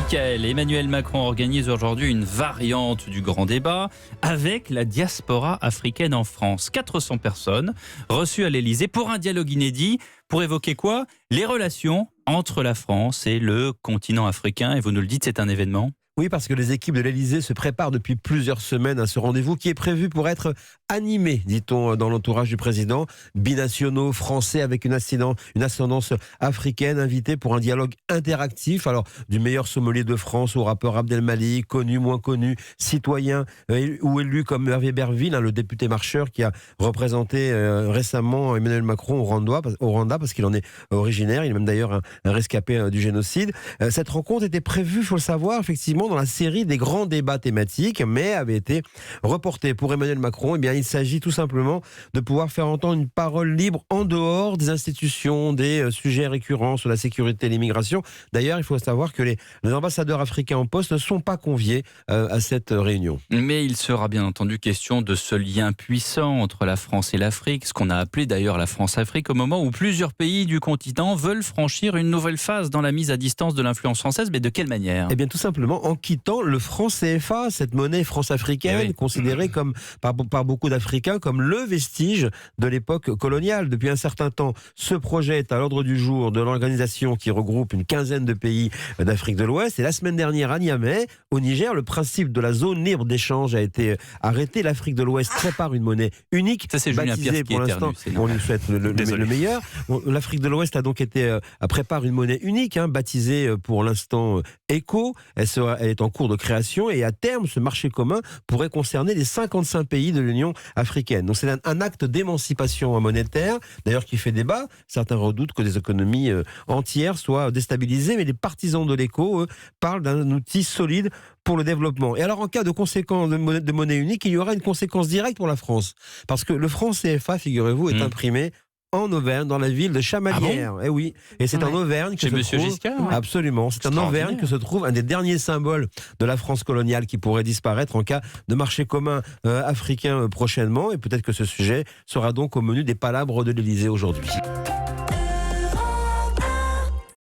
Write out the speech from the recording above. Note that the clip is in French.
Mickaël, Emmanuel Macron organise aujourd'hui une variante du grand débat avec la diaspora africaine en France. 400 personnes reçues à l'Elysée pour un dialogue inédit. Pour évoquer quoi? Les relations entre la France et le continent africain. Et vous nous le dites, c'est un événement. Oui, parce que les équipes de l'Elysée se préparent depuis plusieurs semaines à ce rendez-vous qui est prévu pour être animé, dit-on dans l'entourage du président. Binationaux français avec une ascendance africaine, invités pour un dialogue interactif. Alors, du meilleur sommelier de France au rappeur Abdelmalik, connu, moins connu, citoyen ou élu comme Hervé Berville, le député marcheur qui a représenté récemment Emmanuel Macron au Rwanda, parce qu'il en est originaire. Il est même d'ailleurs un rescapé du génocide. Cette rencontre était prévue, il faut le savoir, effectivement, dans la série des grands débats thématiques, mais avait été reportée. Pour Emmanuel Macron, eh bien, il s'agit tout simplement de pouvoir faire entendre une parole libre en dehors des institutions, des sujets récurrents sur la sécurité et l'immigration. D'ailleurs, il faut savoir que les ambassadeurs africains en poste ne sont pas conviés à cette réunion. Mais il sera bien entendu question de ce lien puissant entre la France et l'Afrique, ce qu'on a appelé d'ailleurs la France-Afrique, au moment où plusieurs pays du continent veulent franchir une nouvelle phase dans la mise à distance de l'influence française. Mais de quelle manière? Eh bien, tout simplement en quittant le franc CFA, cette monnaie france-africaine, considérée comme, par beaucoup d'Africains comme le vestige de l'époque coloniale. Depuis un certain temps, ce projet est à l'ordre du jour de l'organisation qui regroupe une quinzaine de pays d'Afrique de l'Ouest. Et la semaine dernière, à Niamey, au Niger, le principe de la zone libre d'échange a été arrêté. L'Afrique de l'Ouest prépare une monnaie unique, ça, c'est baptisée pour l'instant. On lui souhaite le meilleur. L'Afrique de l'Ouest a donc prépare une monnaie unique, baptisée pour l'instant ECO. Elle est en cours de création et à terme, ce marché commun pourrait concerner les 55 pays de l'Union africaine. Donc c'est un acte d'émancipation monétaire, d'ailleurs qui fait débat. Certains redoutent que des économies entières soient déstabilisées, mais les partisans de l'éco, eux, parlent d'un outil solide pour le développement. Et alors, en cas de conséquence de monnaie unique, il y aura une conséquence directe pour la France. Parce que le franc CFA, figurez-vous, est imprimé en Auvergne, dans la ville de Chamalières. Ah bon? Oui. Et c'est en Auvergne que Monsieur Giscard, absolument. C'est en Auvergne que se trouve un des derniers symboles de la France coloniale qui pourrait disparaître en cas de marché commun africain prochainement. Et peut-être que ce sujet sera donc au menu des palabres de l'Elysée aujourd'hui.